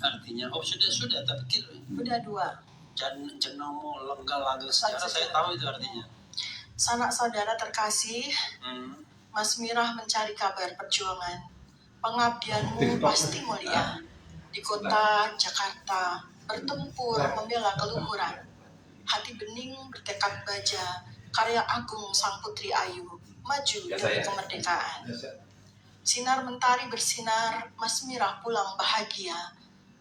Artinya, sudah, tapi udah 2. Jenomo lenggal-lenggal sejarah, saya tahu itu artinya. Sanak saudara terkasih, Mas Mirah mencari kabar perjuangan. Pengabdianmu pasti mulia. Di kota Jakarta, bertempur membela keluhuran. Hati bening bertekad baja, karya agung sang putri ayu, maju demi kemerdekaan. Sinar mentari bersinar, Mas Mirah pulang bahagia.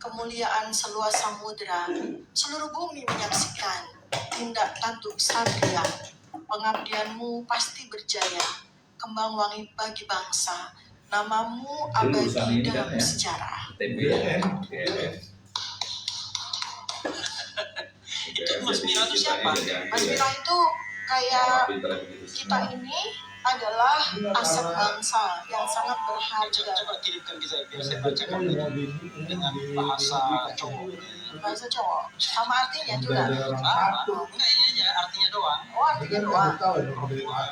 Kemuliaan seluas samudera, seluruh bumi menyaksikan. Tindak tanduk satria, pengabdianmu pasti berjaya. Kembang wangi bagi bangsa, namamu abadi dalam sejarah. Itu Mas Mirah itu siapa? Mas Mirah itu kayak kita ini adalah aset bangsa yang sangat berharga. Coba kirimkan ke saya biar saya bacakan dengan bahasa cowok. Bahasa cowok, sama artinya juga. Enggak, ini aja artinya doang. Oh, artinya doang.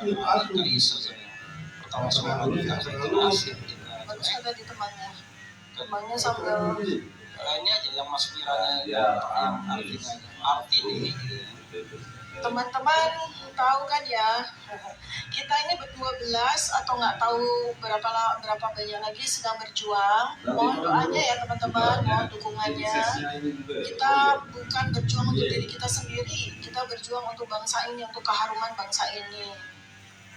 Enggak iso saya. Pertama suara kita saya jelasin. Bagus ada di temannya sambil. Ini aja yang Mas Miranya yang artinya. Arti nih. Teman-teman tahu kan ya, kita ini ber-12 atau nggak tahu berapa banyak lagi sedang berjuang. Mohon doanya ya teman-teman, mohon dukungannya. Kita bukan berjuang untuk diri kita sendiri, kita berjuang untuk bangsa ini, untuk keharuman bangsa ini.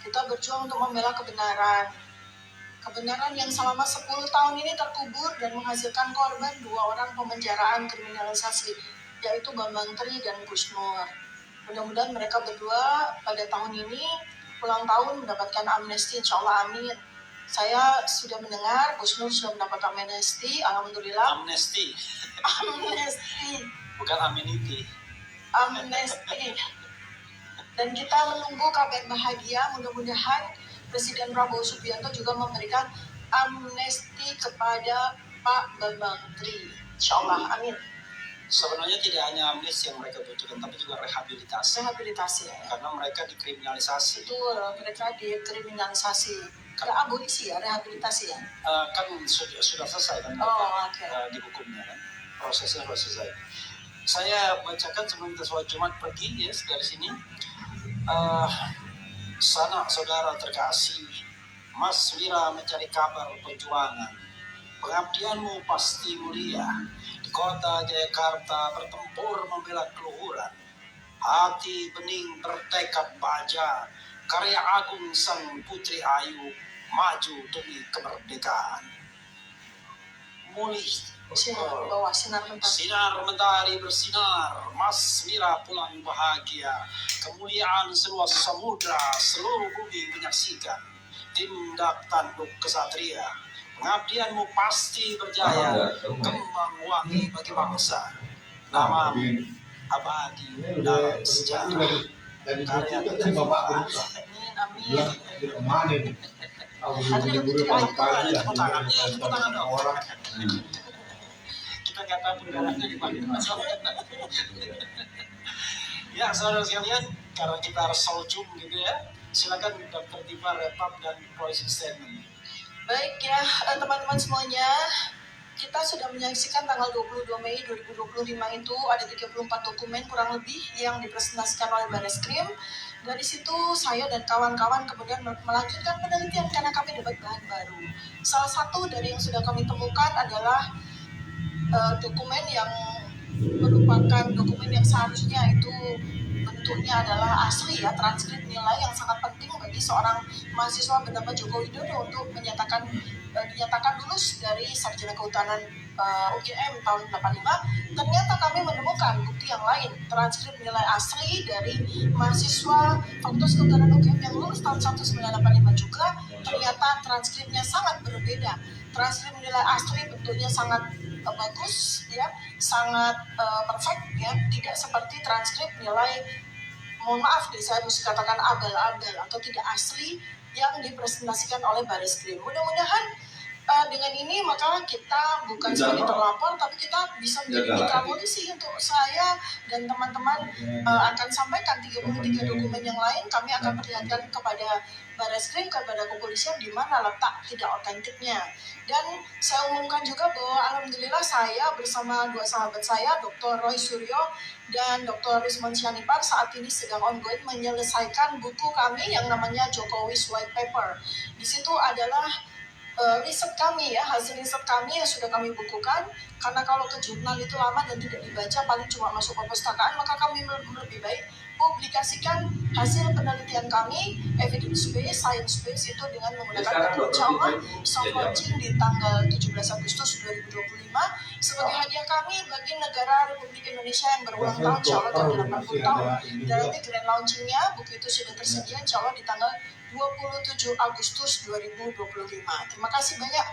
Kita berjuang untuk membela kebenaran. Kebenaran yang selama 10 tahun ini terkubur dan menghasilkan korban 2 orang pemenjaraan kriminalisasi, yaitu Bambang Tri dan Gus Nur. Mudah-mudahan mereka berdua pada tahun ini ulang tahun mendapatkan amnesti, insya Allah amin. Saya sudah mendengar Gus Nur sudah mendapat amnesti, alhamdulillah. Amnesti. Bukan amenity. Amnesti. Dan kita menunggu kabar bahagia, mudah-mudahan Presiden Prabowo Subianto juga memberikan amnesti kepada Pak Bambang Tri, insya Allah amin. Sebenarnya tidak hanya amnesti yang mereka butuhkan, tapi juga rehabilitasi. Rehabilitasi ya. Karena mereka dikriminalisasi. Betul, mereka dikriminalisasi. Ada abolisi ya, rehabilitasi ya. Kan sudah selesai kan? Di hukumnya kan, prosesnya sudah selesai. Saya bacakan sebelum kita sholat Jumat pergi ya dari sini. Sanak saudara terkasih, Mas Mirah mencari kabar perjuangan. Pengabdianmu pasti mulia. Kota Jakarta bertempur membela keluhuran. Hati bening bertekad baja, karya agung sang putri ayu, maju demi kemerdekaan. Sinar mentari bersinar, Mas Mirah pulang bahagia. Kemuliaan seluas samudra, seluruh bumi menyaksikan. Tindak tanduk kesatria, pengabdianmu pasti berjaya. Kembang wangi bagi bangsa, namamu abadi dalam sejarah. Karya kita amin. Kita nggak tahu penggaranya di mana. Ya saudara sekalian, karena kita harus soljum gitu ya, silakan Dr. Diva rekap dan closing statement. Baik ya teman-teman semuanya, kita sudah menyaksikan tanggal 22 Mei 2025 itu ada 34 dokumen kurang lebih yang dipresentasikan oleh Bareskrim. Dari situ saya dan kawan-kawan kemudian melanjutkan penelitian karena kami dapat bahan baru. Salah satu dari yang sudah kami temukan adalah dokumen yang merupakan dokumen yang seharusnya itu bentuknya adalah asli ya, transkrip nilai yang sangat penting bagi seorang mahasiswa bernama Joko Widodo untuk dinyatakan lulus dari sarjana kehutanan UGM tahun 85. Ternyata kami menemukan bukti yang lain, transkrip nilai asli dari mahasiswa Fakultas Kehutanan UGM yang lulus tahun 1985 juga, ternyata transkripnya sangat berbeda. Transkrip nilai asli bentuknya sangat bagus ya, sangat perfect ya, tidak seperti transkrip nilai, mohon maaf deh saya harus katakan abal-abal atau tidak asli yang dipresentasikan oleh Bareskrim. Mudah-mudahan Dengan ini maka kita bukan sebagai terlapor, tapi kita bisa menjadi mitra polisi untuk saya dan teman-teman akan sampaikan 33 dokumen yang lain. Kami akan perlihatkan kepada Barreskrim, kepada kepolisian di mana letak tidak otentiknya. Dan saya umumkan juga bahwa alhamdulillah saya bersama dua sahabat saya, Dr. Roy Suryo dan Dr. Rizman Syanipar, saat ini sedang ongoing menyelesaikan buku kami yang namanya Jokowi's White Paper. Di situ adalah riset kami ya, hasil riset kami yang sudah kami bukukan. Karena kalau ke jurnal itu lama dan tidak dibaca, paling cuma masuk perpustakaan, maka kami lebih baik publikasikan hasil penelitian kami, evidence based, science based, itu dengan menggunakan buku Insya soft launching di tanggal 17 Agustus 2025 sebagai hadiah kami bagi negara Republik Indonesia yang berulang tahun Insya Allah ke 80 tahun. Dan nanti grand launchingnya buku itu sudah tersedia Insya Allah di tanggal 27 Agustus 2025. Terima kasih banyak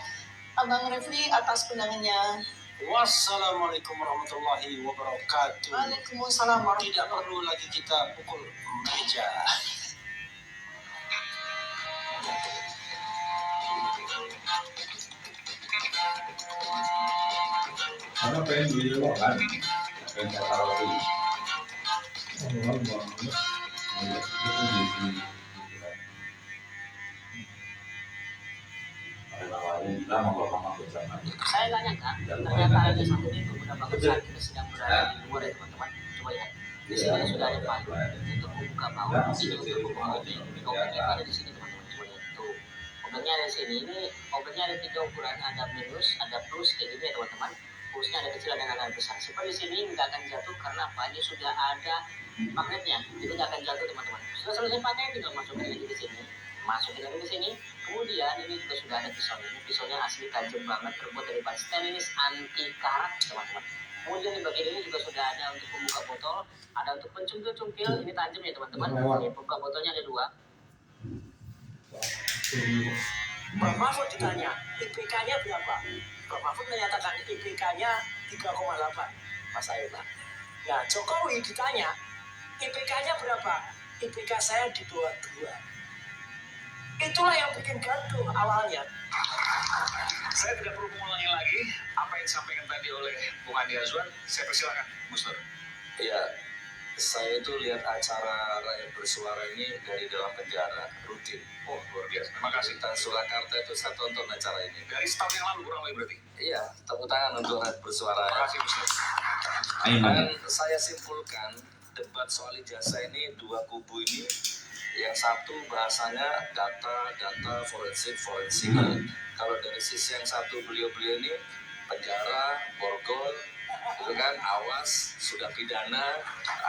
Abang Refli atas undangannya. Wassalamualaikum warahmatullahi wabarakatuh. Waalaikumsalam warahmatullahi Tidak perlu lagi kita pukul meja. Karena pengen beli lo kan, pengen kata lagi. Oh, banget. Itu di sini. Saya nggak nyangka ternyata ada satu itu beberapa saat kita sedang berada di luar ya teman-teman. Coba ya, di sini sudah ada palu untuk membuka bawah, di sini untuk membuka obeng. Obengnya ada di sini teman-teman. Coba ya, tuh obengnya ada di sini. Ini obengnya ada 3 ukuran, ada minus, ada plus kayak gini ya teman-teman. Plusnya ada kecil, ada agak besar. Seperti di sini nggak akan jatuh karena apa? Ini sudah ada magnetnya, jadi nggak akan jatuh teman-teman. Sudah selesai pakai, tinggal masukin lagi di sini. Masukin lagi ke sini. Kemudian ini juga sudah ada pisaunya. Ini pisaunya asli tajam banget, terbuat dari bahan stainless anti karat teman-teman. Kemudian di bagian ini juga sudah ada untuk membuka botol, ada untuk pencungkil-cungkil. Ini tajam ya teman-teman. Ini pembuka botolnya ada 2. Pak Mahfud ditanya, IPK-nya berapa? Pak Mahfud menyatakan IPK-nya 3,8, Mas Aina. Nah, Jokowi ditanya, IPK-nya berapa? IPK saya di bawah 2. Itulah yang bikin gaduh awalnya. Saya tidak perlu mengulangi lagi apa yang disampaikan tadi oleh Bung Andi Azwan. Saya persilakan, Gus Nur. Ya, saya itu lihat acara Rakyat Bersuara ini dari dalam penjara rutin. Oh, luar biasa. Terima kasih. Di Surakarta itu saya tonton acara ini. Dari setahun yang lalu kurang lebih berarti. Iya, tepuk tangan untuk Rakyat Bersuara. Terima kasih, Gus Nur. Dan saya simpulkan debat soal ijazah ini 2 kubu ini. Yang satu bahasanya data forensik. Kalau dari sisi yang satu beliau ini penjara, borgol, itu kan awas, sudah pidana,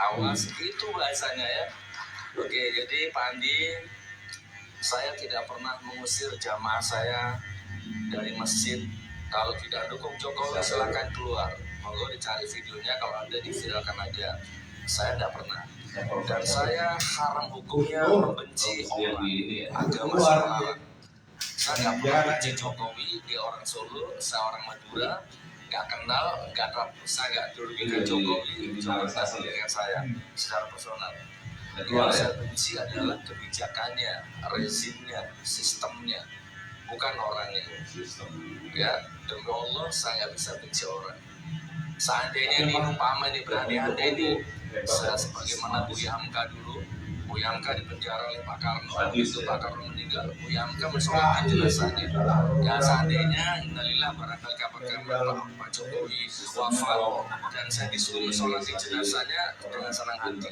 awas, itu bahasanya ya. Oke, jadi Pak Andi, saya tidak pernah mengusir jamaah saya dari masjid. Kalau tidak dukung Jokowi silakan keluar. Monggo dicari videonya, kalau ada diviralkan aja. Saya tidak pernah. Dan saya haram hukumnya membenci orang, agama semua. Saya nggak pernah benci Jokowi, dia orang Solo, saya orang Madura, nggak kenal, saya nggak dirugikan Jokowi dengan saya secara personal. Yang saya benci adalah kebijakannya, rezimnya, sistemnya, bukan orangnya. Ya, demi Allah saya nggak bisa benci orang. Seandainya ini umpama ini berandai-andai ini, sebagaimana Buya Hamka dulu, Buya Hamka dipenjara oleh Pak Karno, itu Pak Karno meninggal, Buya Hamka mensolatkan jenazahnya. Ya seandainya, innalillah barangkali kabar Pak Jokowi wafat dan saya disuruh mensolati jenazahnya dengan senang hati.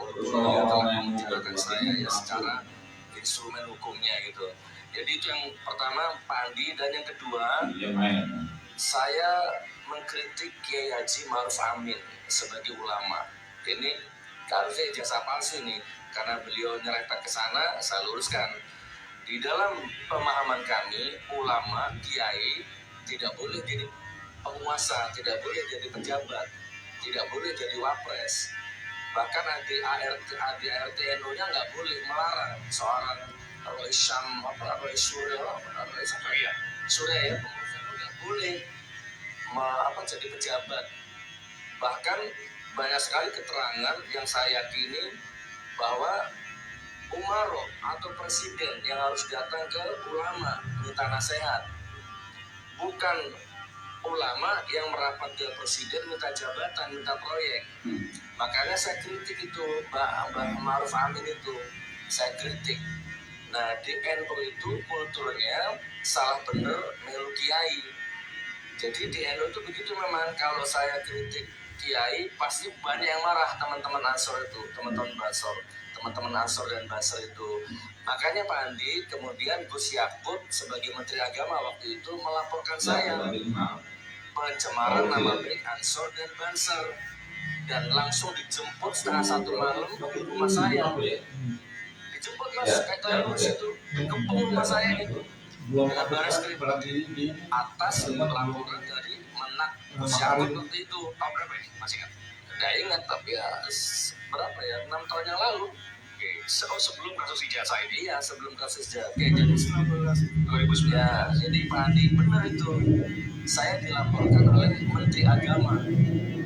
Walaupun dia telah meninggalkan saya ya secara instrumen hukumnya gitu. Jadi itu yang pertama Pak Andi, dan yang kedua saya mengkritik Kiai Haji Ma'ruf Amin sebagai ulama. Ini harusnya ijazah palsu ini, karena beliau nyerempet ke sana, saya luruskan. Di dalam pemahaman kami, ulama, kiai tidak boleh jadi penguasa, tidak boleh jadi pejabat, tidak boleh jadi wapres. Bahkan ADRT-NU-nya nggak boleh melarang seorang Roy Surya ya, nggak boleh jadi pejabat. Bahkan banyak sekali keterangan yang saya yakini bahwa umaro atau presiden yang harus datang ke ulama minta nasihat. bukan ulama yang merapat ke presiden minta jabatan, minta proyek. Makanya saya kritik itu, Mbak Ma'ruf Amin itu, saya kritik. Nah di NU itu kulturnya salah bener melu kiai. Jadi di NU itu begitu memang, kalau saya kritik kiai pasti banyak yang marah, teman-teman Ansor itu, teman-teman Ansor dan Basr itu. Makanya Pak Andi, kemudian Gus Yakut sebagai Menteri Agama waktu itu melaporkan saya pencemaran nama baik Ansor dan Basr, dan langsung dijemput setengah 1 malam ke rumah saya. Dijemput mas, kayak itu kepung rumah saya itu dengan baris krim atas laporan dari Menak Gus Yakut waktu itu. Tahun berapa ini? Masih ingat? Nggak ingat, tapi ya berapa ya, 6 tahun yang lalu. Sebelum kasus ijazah ini? Iya, sebelum kasus ijazah. Jadi 2009. Ya, jadi Pak Andi benar itu. Saya dilaporkan oleh Menteri Agama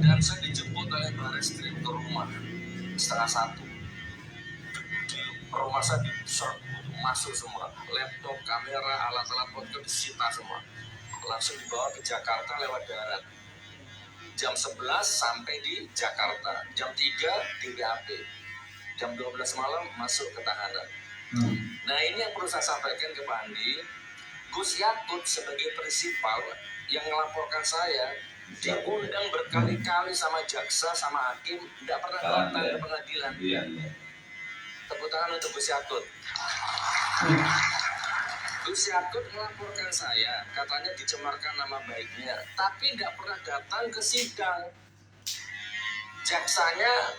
dan saya dijemput oleh baris krim ke rumah setengah 1. Di rumah saya diserbu, masuk semua, laptop, kamera, alat-alat foto disita semua. Langsung dibawa ke Jakarta lewat darat. Jam 11 sampai di Jakarta, jam 3 di BAP. Jam 12 malam masuk ke tahanan. Nah ini yang perlu saya sampaikan ke Pak Andi. Gus Yakut sebagai prinsipal yang melaporkan saya diundang berkali-kali sama jaksa, sama hakim, tidak pernah datang ke pengadilan. Tepuk tangan untuk Gus Yakut. Gus Yakut melaporkan saya, katanya dicemarkan nama baiknya, tapi tidak pernah datang ke sidang. Jaksanya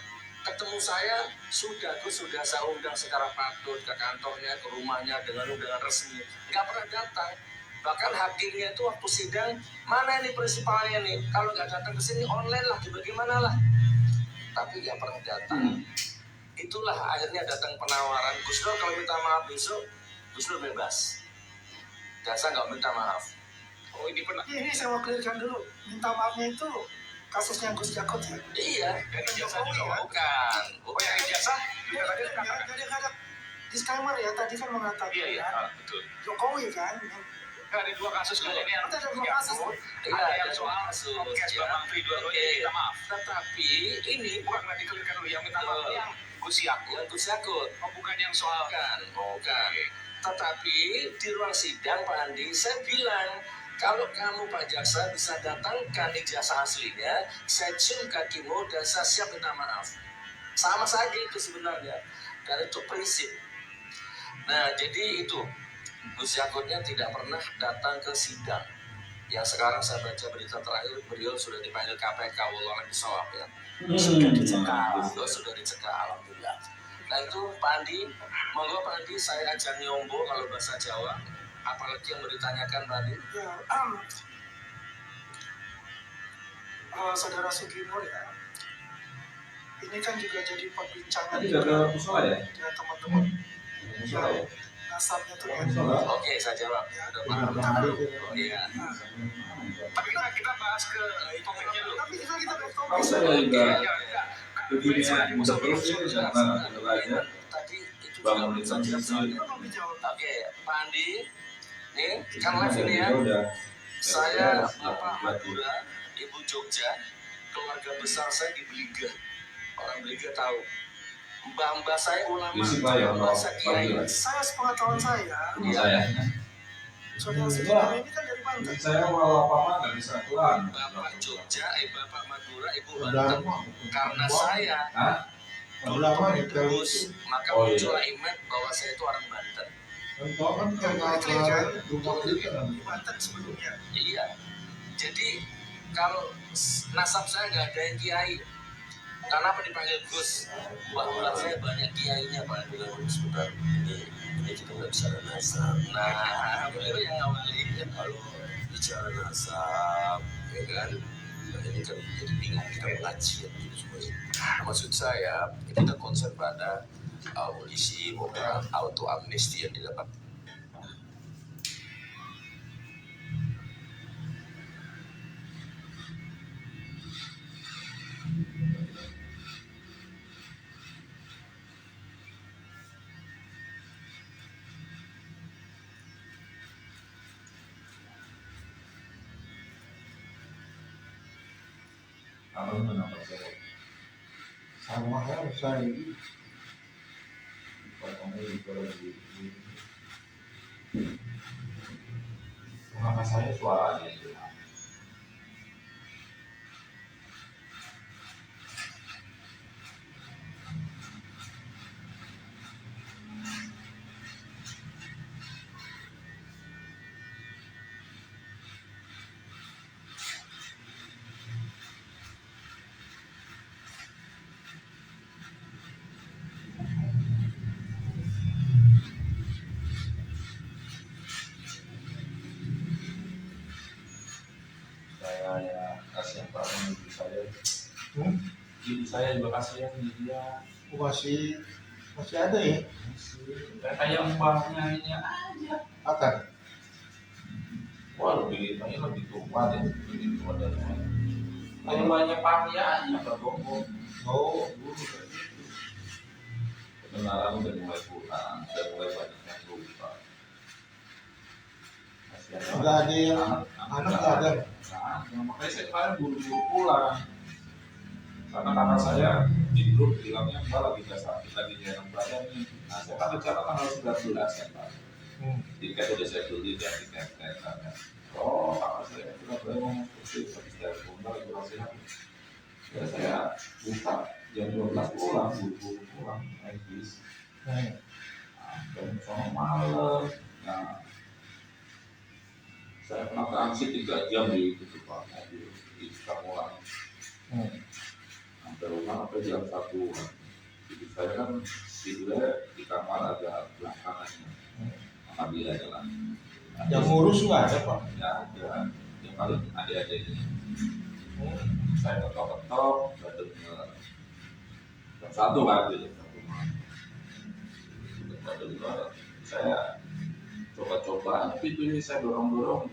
ketemu saya, sudah saya undang secara patut ke kantornya, ke rumahnya dengan undangan resmi, nggak pernah datang. Bahkan hakimnya itu waktu sidang, mana ini prinsipalnya nih, kalau nggak datang ke sini online lah, bagaimana lah, tapi nggak pernah datang. Itulah akhirnya datang penawaran, Gus Dur kalau minta maaf besok, Gus Dur bebas, dan saya nggak minta maaf. Oh ini pernah? Ini saya mau clearkan dulu, minta maafnya itu kasusnya Gus Yakut ya? Iya, dan ijazah juga bukan. Oh ya ijazah? Jadi ada disclaimer ya, tadi kan mengatakan betul. Jokowi kan? Ada 2 kasus kalau ini yang ada 2 kasus. Iya, ada yang soal podcast Bambang Fridwarto yang minta maaf. Tetapi ini bukan kena dikelirkan dulu, yang minta maaf yang Gus Yakut. Yang Gus Yakut. Oh bukan yang soal. Bukan. Tetapi di ruang sidang Pak Andi, saya bilang, kalau kamu Pak Jaksa bisa datangkan ijazah aslinya, saya cium kakimu dan saya siap minta maaf. Sama saja itu sebenarnya, karena itu prinsip. Nah jadi itu, Gus Yakutnya tidak pernah datang ke sidang. Yang sekarang saya baca berita terakhir, beliau sudah dipanggil KPK, walau bisawab ya. Sudah dicekal, alhamdulillah. Nah itu Pak Andi, monggo Pak Andi, saya ajak nyombo kalau bahasa Jawa. Apalagi yang mau ditanyakan tadi? Ya, Saudara Sugimur ya, ini kan juga jadi perbincangan ada musola ya? dengan teman-teman yang nasabnya tuh ya. Oke, saya jawab. Ada Pak. Oh iya. Tapi kita bahas ke topiknya dulu. Tapi kita bahas topik. Saya juga begini mudah terus ya, karena belajar bangun institusi. Oke, Pak Andi. Nih, kan live ini ya. Saya Bapak Madura, Ibu Jogja, keluarga besar saya di Bliga. Orang Bliga tahu. Mbah-mbah saya ulama, mbah saya kiai. Saya sepengetahuan saya. Saya. Saudara saudara ini kan dari Banten. Saya walau apa nggak bisa pulang. Bapak Jogja, Bapak Madura, Ibu Banten. Karena saya terus, maka muncullah image bahwa saya itu orang Banten. Kan rumah kita di Banten sebelumnya. Iya. Jadi kalau nasab saya nggak ada yang kiai. Kenapa dipanggil Gus? Bahwa saya banyak kiainya Pak. Bilang sebentar ini kita nggak bicara nasab. Nah, beliau yang awali kalau bicara nasab, ya kan? Ini kan jadi bingung kita mengaji gitu semuanya. Maksud saya kita konsen pada abolisi maupun auto amnesti yang didapat. Kalau menambah saya sama kan saya potongnya juga lebih mengapa saya suaranya itu saya ya kasihan banget ibu saya. Ibu saya juga kasihan dia masih ada ya kayak mbaknya ini aja. akan Wah lebih tua deh, lebih tua dari saya. Kayak banyak parianya nggak bohong. oh Dulu kayak gitu. Kebenaran udah mulai kurang, udah mulai banyak yang lupa. Kasihan banget. nggak ada yang anak nggak ada. Nah, makanya saya kemarin buru-buru pulang. Karena kakak saya di grup bilangnya mbak lagi nggak sakit, lagi jarang badan nih. Nah saya kan rencana tanggal 19 ya mbak. Tiket udah saya beli dan tiket keretanya. Oh kakak saya sudah boleh ngomong seperti habis dari rumah lagi kurang sehat. Ya saya buka jam 12 pulang, buru-buru pulang naik bis. Dan soal malam. Nah saya pernah transit 3 jam di itu pak mobil di Kamulang. Sampai rumah sampai jam 1. Jadi saya kan tidurnya di kamar agak belakangannya. Apabila jalan. Yang ngurus nggak ada pak. Ya ada. Yang paling adik-adik ini. Saya ketok-ketok, saya dengar. Jam 1 kan gitu. Saya coba-coba pintu ini saya dorong-dorong.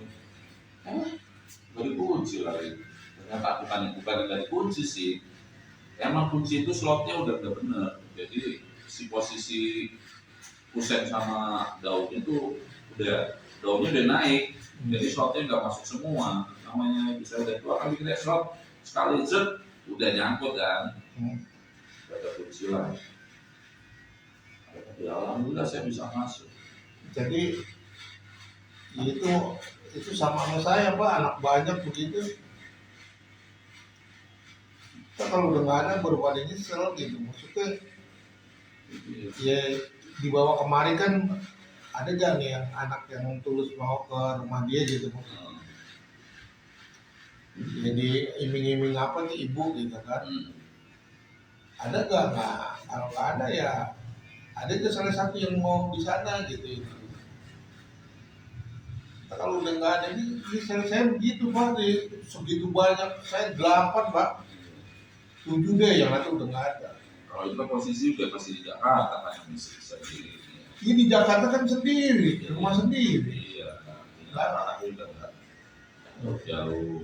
Gak dikunci lagi. Ternyata bukan nggak dikunci sih. Emang kunci itu slotnya udah bener. Jadi si posisi kusen sama daunnya itu daunnya udah naik. Jadi slotnya nggak masuk semua. Namanya bisa udah tua kan bikin slot sekali zet udah nyangkut kan. Gak ada kunci lah. Ya alhamdulillah saya bisa masuk. Jadi itu sama saya pak, anak banyak begitu. Kita kalau udah nggak ada baru pada nyesel gitu. Maksudnya ya dibawa kemari kan ada gak nih yang anak yang tulus mau ke rumah dia gitu. Jadi iming-iming apa nih ibu gitu kan. Ada gak? Nah, kalau nggak ada ya ada tuh salah satu yang mau di sana gitu. Nah, kalau udah nggak ada ini saya begitu pak, segitu banyak saya 8 pak, 7 deh yang ada udah nggak ada. Kalau itu posisi udah masih di Jakarta kan yang bisa sendiri. Ini di Jakarta kan sendiri, rumah sendiri. Iya, nah, udah nggak jauh.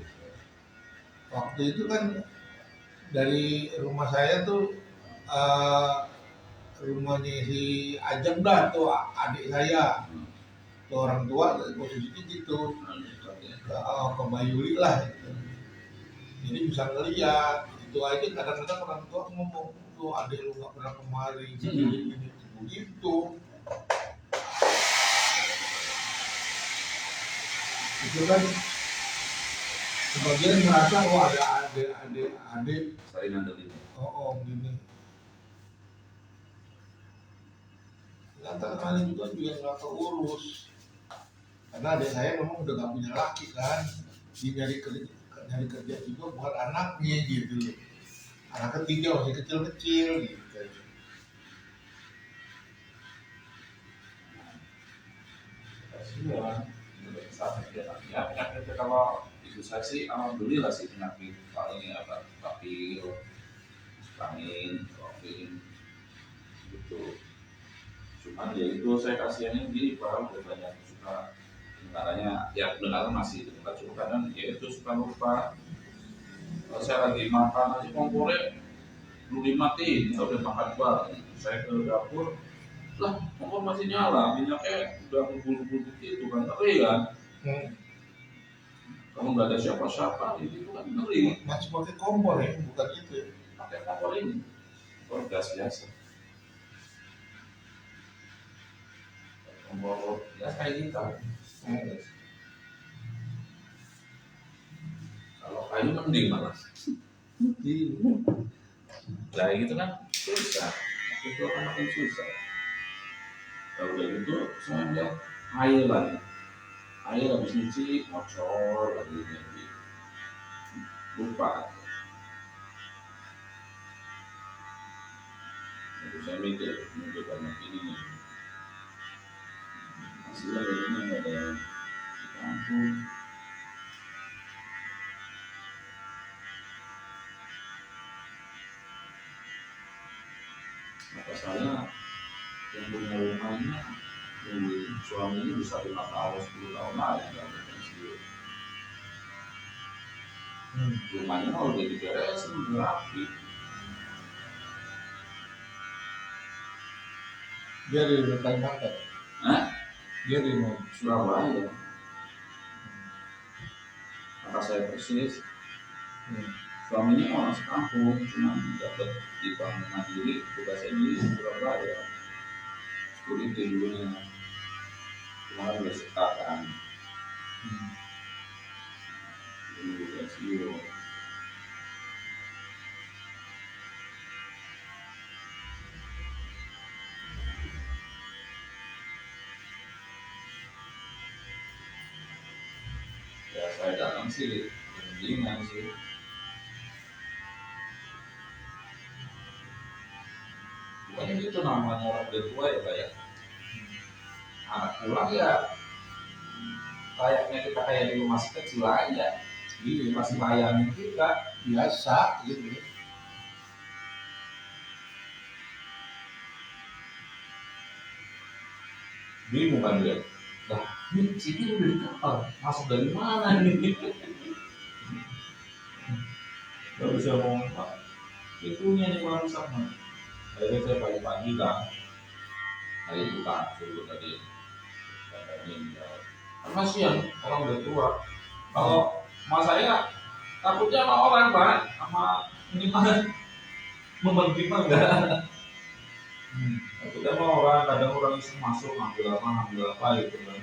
Waktu itu kan dari rumah saya tuh rumahnya si Ajeng dah tuh adik saya, tuh orang tua posisinya gitu, ke Bayuli lah. Gitu. Jadi bisa ngeliat itu aja kadang-kadang orang tua ngomong tuh adik lu nggak pernah kemari gini begitu. Itu kan sebagian merasa ada adik Saringan dari gini. Ternyata kali juga nggak keurus karena adik saya memang udah nggak punya laki kan, dia nyari kerja juga buat anaknya gitu. Anak ketiga masih kecil-kecil gitu. kasihan udah sakit ya penyakitnya kalau ibu saya sih alhamdulillah sih penyakit paling apa papil angin covid gitu. Cuman ya itu saya kasihannya gini pak udah banyak suka dengarannya ya dengaran masih dengar cuma kadang ya itu suka lupa. Kalau saya lagi makan aja kompornya belum dimatiin, saya udah makan bareng. Saya ke dapur, lah kompor masih nyala, minyaknya udah ngebul-bul gitu kan, ngeri kan. Kamu nggak ada siapa-siapa, itu kan ngeri. Masih pakai kompor ya, bukan itu ya. Pakai kompor ini, kompor gas biasa. Kompor gas kayak kita. Kalau kayu mending malah. Nah gitu kan susah. Itu akan makin susah. Kalau udah gitu, saya lihat air lagi. Air habis nyuci, ngocor lagi lagi. Lupa. Itu saya mikir banyak ini nih. Hasilnya dari ini ada di kampung. Maka saya yang punya rumahnya, suaminya bisa 5 tahun, 10 tahun lagi nggak ada pensiun. Rumahnya mau udah diberesin, udah rapi. Dia di Kalimantan. Hah? Dia di Surabaya. Maka saya persis. Suaminya orang sekampung, cuma dapat di Bank Mandiri, tugasnya di Surabaya. Security dulunya. Cuma udah sekarang. Ini udah CEO. Ya saya datang sih, mendingan sih. Bukannya gitu namanya orang udah tua ya Pak ya. Anak pulang ya kayaknya kita kayak di rumah kecil aja. Iya masih layani kita. biasa gitu. Bingung kan dia. Nah, ini sini udah di kapal, masuk dari mana nih? Gak bisa ngomong Pak. Itunya nih orang sama. Akhirnya saya pagi-pagi kan, hari itu kan suruh tadi. Karena siang orang udah tua. Kalau mas saya takutnya sama orang Pak, sama ini mah menerima enggak? Takutnya sama orang, kadang orang iseng masuk ngambil apa gitu kan.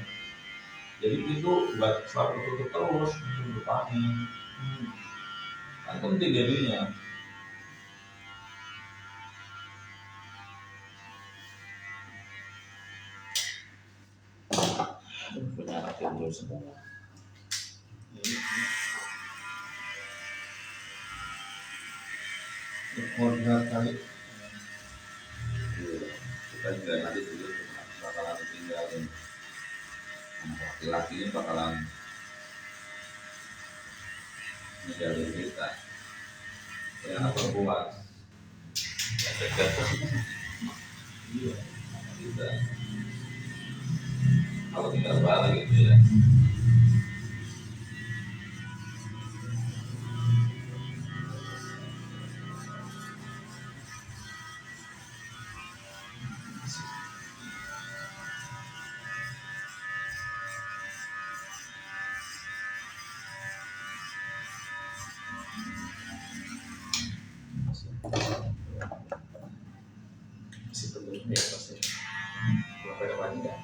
Jadi pintu buat selalu tutup terus pintu depannya. Kan penting jadinya. Punya anak yang semua. Koordinat kali. Kita juga nanti dulu bakalan tinggalin anak laki-laki ini bakalan ninggalin kita. Ya anak perempuan. Iya, kita. Kalau tinggal bareng gitu ya. Masih tentunya ya pasti. Kalau pada pagi kan.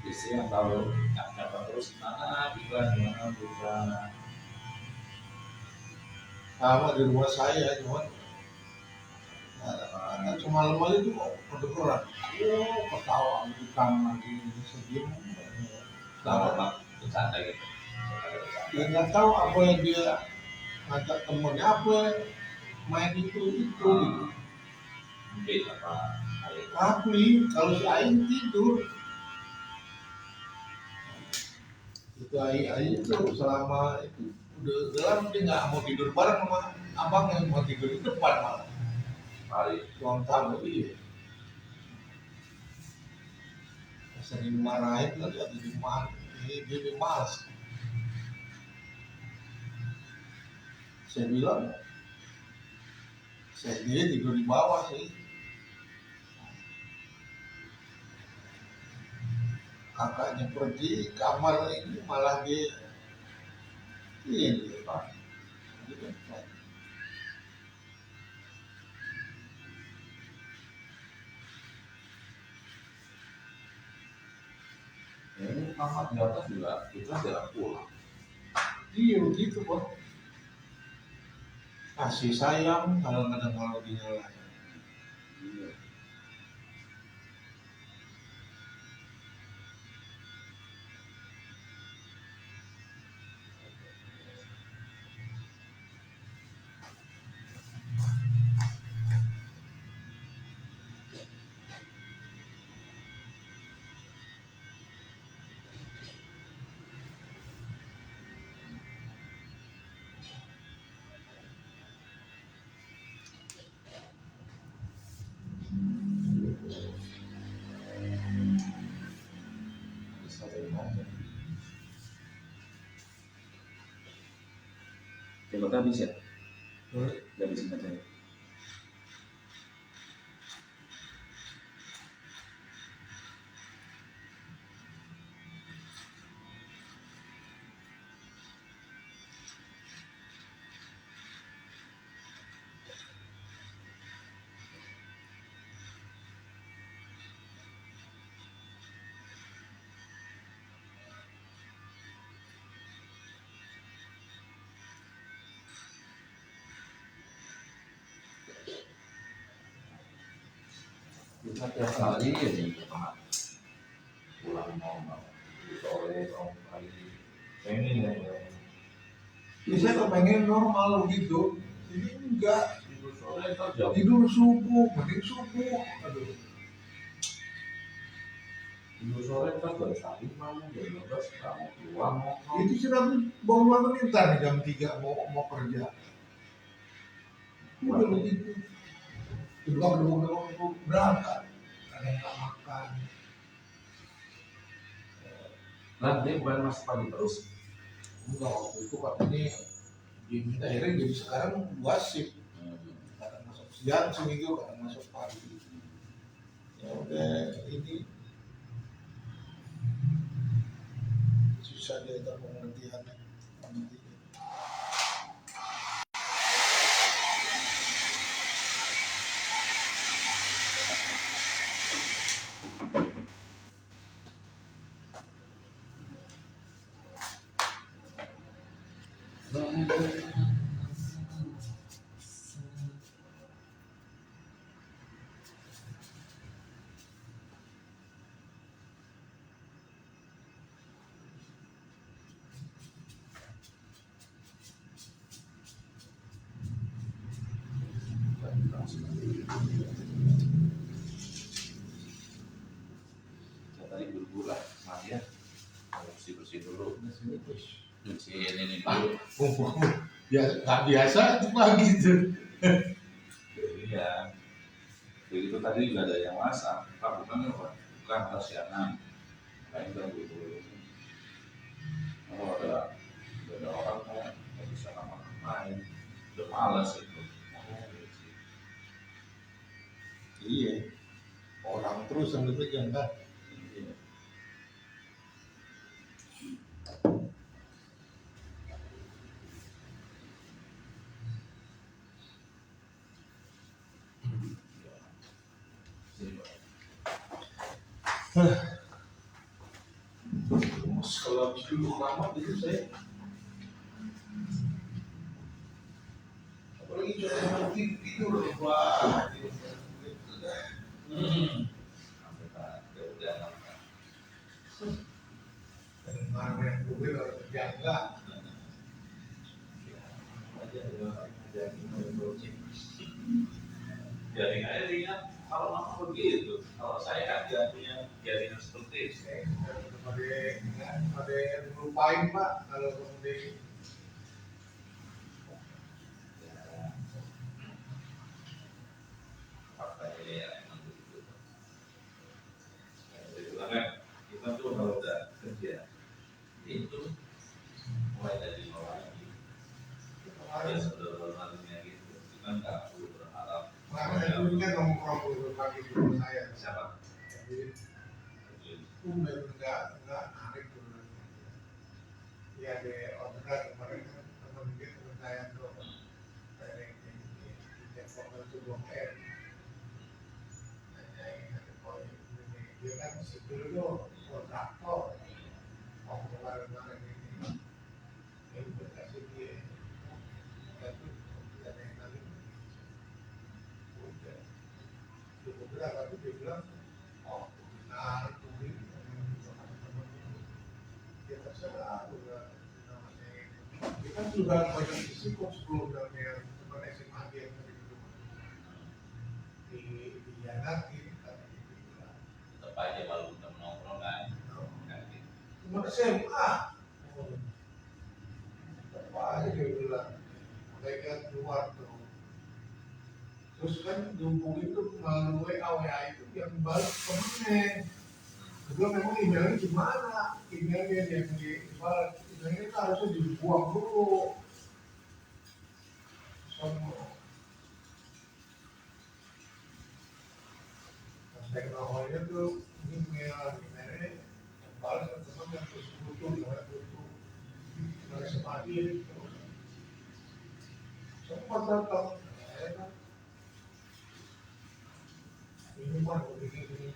Istri yang tahu nyapa terus gimana bukan Sama di rumah saya cuma cuma lemah itu kok kedengeran. Ketawa bukan lagi sedih. lama bercanda gitu. Dia nggak tahu apa yang dia ngajak temennya apa main itu gitu. Mungkin apa Tapi kalau si Aing tidur itu Aing itu selama itu udah lama dia nggak mau tidur bareng sama abang yang mau tidur di depan malah hari ruang tamu iya. Sering marahin lagi ada di mana dia malas. Saya bilang dia tidur di bawah sih. Kakaknya pergi kamar ini malah dia ini Pak. Ini kamar di atas juga kita jalan pulang. Iya begitu Pak. Kasih sayang kadang-kadang kalau dinyalain. Iya. Coba habis ya? Habisin aja ya. Kita tiap hari ya nih pulang normal sore pagi pengen ya. Saya kepengen normal begitu. Ini enggak. Tidur sore kerja. Tidur subuh, mending subuh. Aduh. Tidur sore kan jam 1 malam jam 12 kamu keluar mau. Itu sudah bangun ntar jam 3 mau kerja. Udah begitu. Kedua berangkat. Kadang nggak makan. Lah dia bukan masuk pagi terus. Enggak, waktu itu katanya diminta akhirnya jadi sekarang 2 shift. Kadang masuk siang seminggu, kadang masuk pagi. Ya udah ini susah dia pengertian. Saya tadi buru-buru lah, nah ya bersih dulu. Bersihin ini dulu. Ya nggak biasa itu pagi tuh. Iya. Begitu tadi juga ada yang masak. Pak bukan kasianan. Kayak gitu. Oh ada orang kan nggak bisa main. Udah malas itu. Iya. Orang terus yang dipegang kan. Iya. Kalau habis dulu lama gitu saya apalagi cuma tidur wah mana yang gue jaga Jaring aja ringan. Kalau mama begitu, kalau saya kan tidak punya jaringan seperti itu. ada yang melupain Pak kalau kemudian Faktanya ya emang begitu. Jadi kan kita tuh kalau udah kerja itu mulai dari nol lagi. Ya sebelum kan nggak perlu berharap. Makanya dulu kan nongkrong dulu pagi dulu saya. Siapa? Jadi itu nggak narik dulu. Ya di orderan kemarin kan teman saya tuh dari Depok itu Blok M. Dia kan sipil tuh kontraktor. Mau kemarin ini yang berkasih dia. Tapi tidak ada yang lain. Udah. Tapi dia bilang, oh benar itu dia terserah udah namanya. Kita juga banyak isi kok sebelum namanya teman SMA dia dihianati. Tetap aja malu kita menongkrong kan. Cuma SMA. Apa aja dia bilang, mereka keluar tuh. Terus kan dihubungin tuh melalui WA itu yang balik temennya. Kedua memang emailnya gimana? Emailnya yang dibalas, emailnya itu harusnya dibuang dulu. Semua. Teknologinya tuh emailnya yang balas teman yang terus butuh, dari semakin sempat datang. Ini mah begini.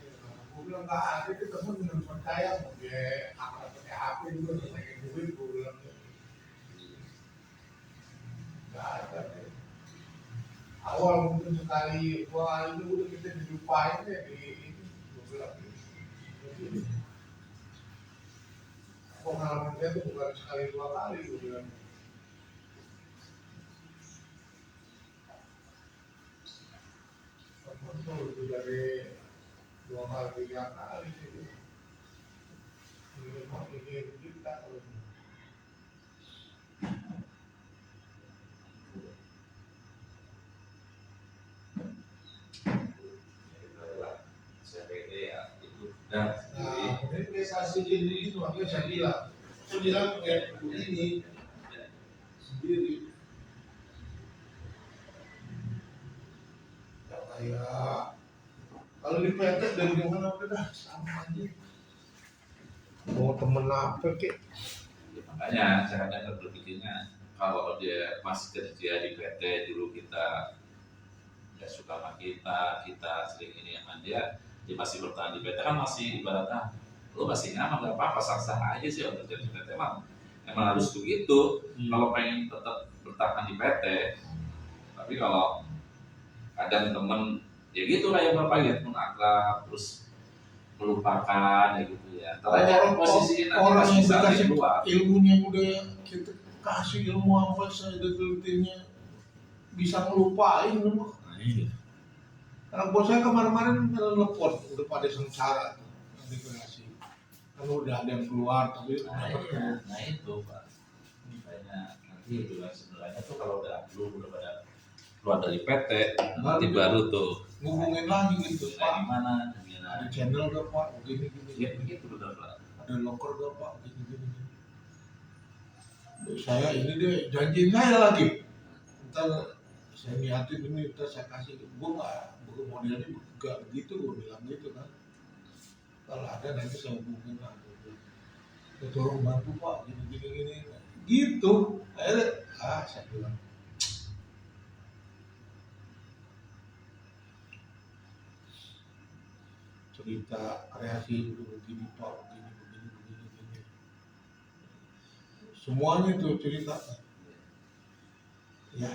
Gue bilang nggak ada itu temen yang percaya mau dia apa pakai HP juga selesai duit gue bilang nggak ada. Awal mungkin sekali dua kali itu udah kita dilupain deh di ini gue bilang ini. Pengalaman saya itu bukan sekali dua kali gue bilang. Itu dari 2 kali 3 kali sih. Ini mau ini kita Nah, investasi ini itu makanya saya bilang kayak begini sendiri. Ya kayak kalau di PT dari mana udah sama aja. Mau temen apa kek? ya makanya saya kadang berpikirnya kalau dia masih kerja di PT dulu kita nggak suka sama kita sering ini sama dia masih bertahan di PT kan masih ibaratnya lu masih nyaman nggak apa-apa sah-sah aja sih untuk jadi PT emang harus begitu kalau pengen tetap bertahan di PT. Tapi kalau kadang temen ya gitu lah yang bapak lihat pun akrab terus melupakan ya gitu ya. Orang posisi orang yang bisa dikasih keluar. ilmunya udah kita kasih ilmu apa saya detailnya bisa ngelupain loh. Nah, ini. Karena bos saya kemarin telepon udah pada sengsara tuh yang dikasih. Kan udah ada yang keluar tapi Nah itu pak. Makanya nanti itu kan sebenarnya tuh kalau udah pada keluar dari PT nanti baru tuh ngubungin lagi gitu kayak Pak. gimana Ada channel gak Pak? Begini. ya begitu benar pak. Ada loker gak Pak? Gini. Saya ini deh janjiin saya lagi. Ntar saya niatin ini, ntar saya kasih. Gue nggak modelnya gak begitu, gue bilang gitu kan. Kalau ada nanti saya hubungin lah. Saya tolong bantu Pak, gini. Gitu. Akhirnya, saya bilang. Cerita kreasi begini Pak, begini. Semuanya tuh cerita. Ya,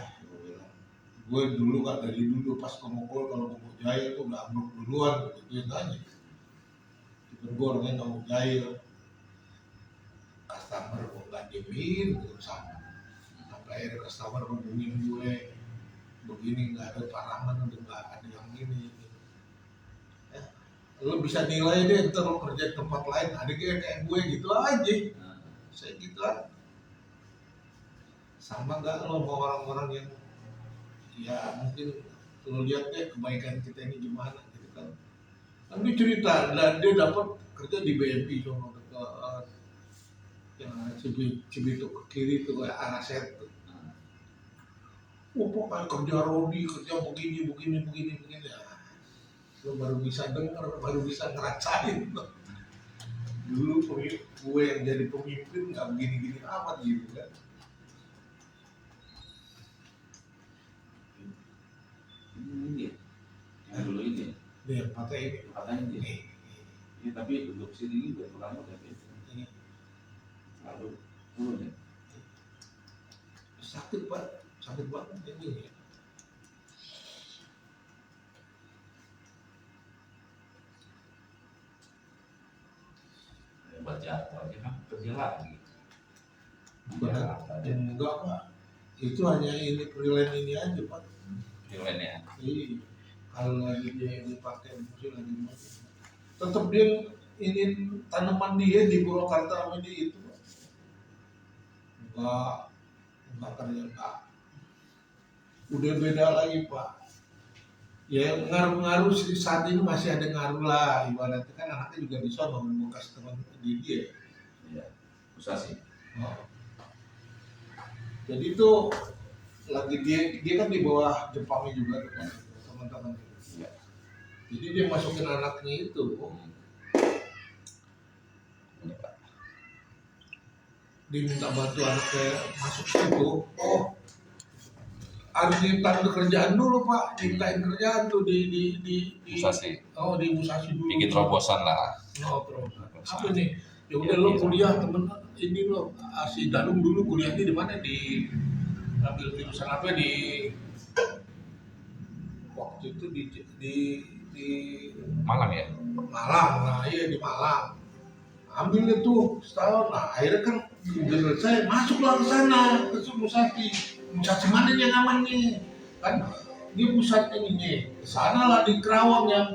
gue dulu kan dari dulu pas ke Mongol kalau mau jahil tuh nggak ambruk duluan gitu aja. Gue orangnya nggak mau jahil. Customer gue nggak diemin gitu sama. Sampai akhirnya customer hubungin gue begini nggak ada paraman udah nggak ada yang ini. Lo bisa nilai deh ntar lo kerja di tempat lain ada kayak gue gitu aja. Saya gitu aja. Sama nggak lo sama orang-orang yang ya mungkin lo lihat deh kebaikan kita ini gimana gitu kan. Kan dia cerita dia dapat kerja di BNI sono dekat yang Cibitung ke kiri tuh kayak arah set tuh. pokoknya kerja Rodi, kerja begini. Nah, lo baru bisa dengar, baru bisa ngerasain. Dulu gue yang jadi pemimpin nggak begini-gini amat gitu kan. Ini yang dulu ini Nih, pakai ini. katanya ini. Ini tapi untuk sini ini udah kurang udah gitu. Ini Lalu turun ya. sakit banget ini. Baca aja kan kerja lagi. Enggak Pak, itu hanya ini freelance ini aja Pak. Freelance ya. Iya, kalau lagi dia dipakai musim lagi mati. Tetap dia ini tanaman dia di Purwakarta sama di itu Pak. Enggak kerja Pak. Udah beda lagi Pak. Ya ngaruh-ngaruh sih, saat ini masih ada ngaruh lah, ibaratnya kan anaknya juga di sana bekas teman di dia. Iya. Susah sih. Oh. Jadi itu lagi dia kan di bawah Jepangnya juga tuh, Pak, teman-teman. Iya. Jadi dia masukin anaknya itu, Ini Pak. dia minta bantu anaknya masuk situ. Oh, harus diminta kerjaan dulu Pak, dimintain kerjaan tuh di Musashi. Oh, di Musashi dulu. Bikin terobosan lah. Oh, terus. Apa nih? Ya udah lo kuliah temen ini lo si Danung dulu kuliahnya di mana, di ambil jurusan apa di waktu itu di Malang ya. Malang. Nah iya di Malang. Ambilnya tuh setahun. Nah akhirnya kan udah selesai, masuklah ke sana ke Musashi. Musashi mana yang aman nih? Kan dia pusat ininya. Ke sana lah di Kerawang yang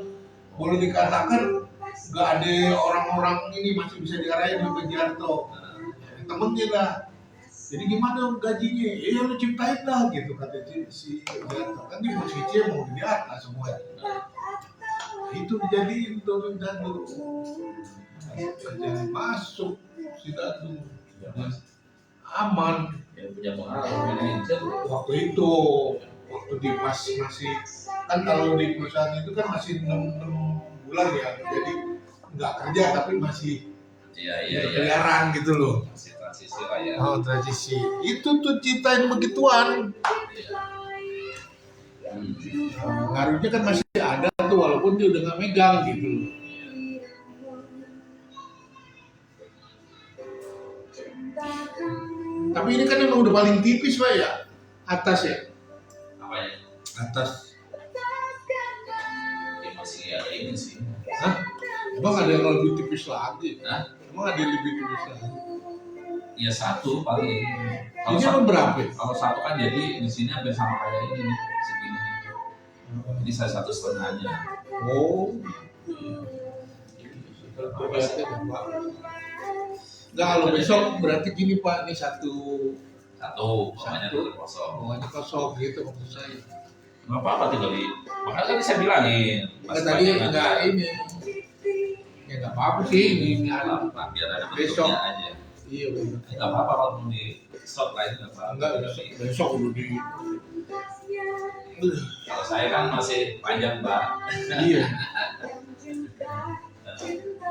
boleh dikatakan nggak ada orang-orang ini masih bisa diarahin ke Bejarto. Temennya lah. Jadi gimana gajinya? Ya lu ciptain lah gitu kata si Bejarto. Kan di posisi mau di atas semua. Itu dijadiin tuh Dadu. Jadi masuk si Dadu. Aman. Yang punya pengalaman manajer. Waktu itu di pas masih kan kalau di perusahaan itu kan masih 6 bulan ya, jadi nggak kerja tapi masih Iya. berkeliaran gitu loh. Masih transisi lah ya. Oh transisi itu tuh ciptain begituan. Ngaruhnya kan masih ada tuh walaupun dia udah nggak megang gitu. Tapi ini kan emang udah paling tipis Pak ya, atas ya. Apanya? Atas. Ya masih ada ini sih. Hah? Emang ada yang lebih tipis lagi? Hah? Emang ada yang lebih tipis lagi? Ya satu paling. Ini emang berapa? Kalau satu kan jadi di sini hampir sama kayak ini nih, segini. Ini saya 1,5-nya. Oh. Enggak, kalau besok berarti gini Pak, ini satu Bawahnya kosong. bawahnya kosong gitu maksud saya. Nggak apa-apa tinggal di. Makanya tadi saya bilangin. Enggak tadi enggak ini. Ya enggak apa-apa sih ini Biar ada besok. bentuknya aja. Iya benar. Nggak apa-apa kalau mau di stop lain nggak apa-apa. Enggak besok udah di. Kalau saya kan masih panjang Pak. Iya.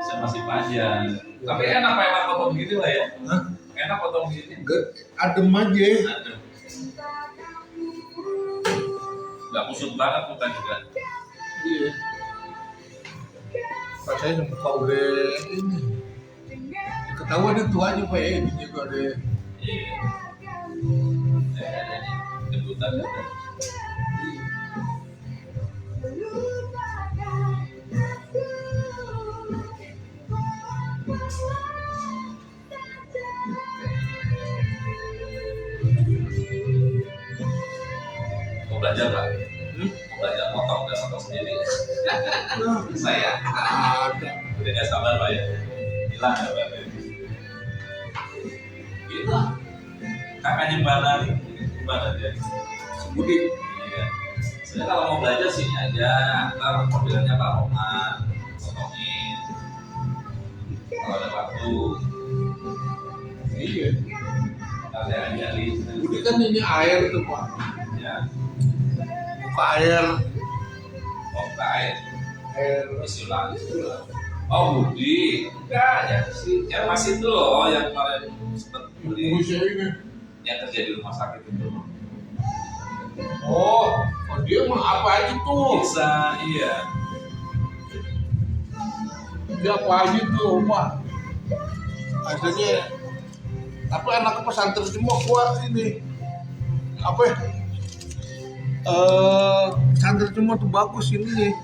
Saya masih panjang. Tapi enak potong gitu lah ya. Hah? Enak potong gini. Enggak adem aja. Aduh. Nggak kusut banget muka juga. Iya. Pak saya sama Pak udah ini. Ketahuan itu aja Pak ya, ini juga ada. Iya. Ada nih. Kebutan ada. Mau belajar Pak? Mau belajar potong sendiri? Saya Ada. udah nggak sabar Pak ya. Hilang ya Pak. Gitu. Kakaknya Mbak Nari gimana dia? Budi. Iya. Saya kalau mau belajar sini aja. Ntar modelnya Pak Roman potongin. Kalau ada waktu. Iya. Ntar saya ajarin. Budi kan ini air tuh Pak. Ya. Buka air. Oh, air. Air. Istilah. Oh, Budi. Enggak, yang masih itu loh, yang kemarin sempat beli, Bisa ini. yang kerja di rumah sakit itu. Oh, dia mah apa aja tuh? Bisa, iya. Dia apa aja tuh, Pak? Akhirnya, tapi anak pesantren semua kuat ini. Apa ya? Pesantren semua tuh bagus ini.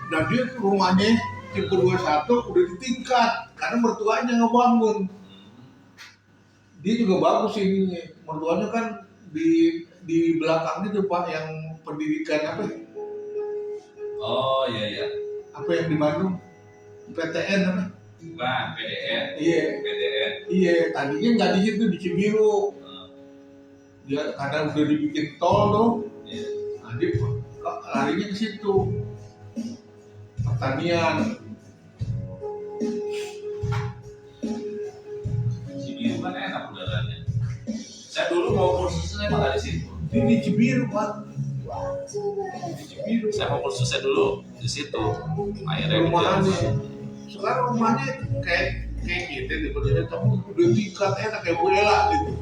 Dan dia tuh rumahnya tipe 21 udah ditingkat karena mertuanya ngebangun. Dia juga bagus ini. Mertuanya kan di belakang itu Pak yang pendidikan apa? Oh, iya. Apa yang di Bandung? PTN apa? Bukan, PDN. Iya. PDN. Iya, tadinya nggak di situ, di Cibiru. Dia karena udah dibikin tol tuh, Iya. nah dia larinya ke situ. Pertanian. Cibiru kan enak udaranya. Saya dulu mau kursusnya emang nggak di situ. Ini Cibiru Pak. Di Cibiru. Saya mau kursusnya dulu di situ. Akhirnya di Rumahnya. Jawa. Sekarang rumahnya kayak gitu, tapi udah tingkat enak kayak Bu Ella gitu.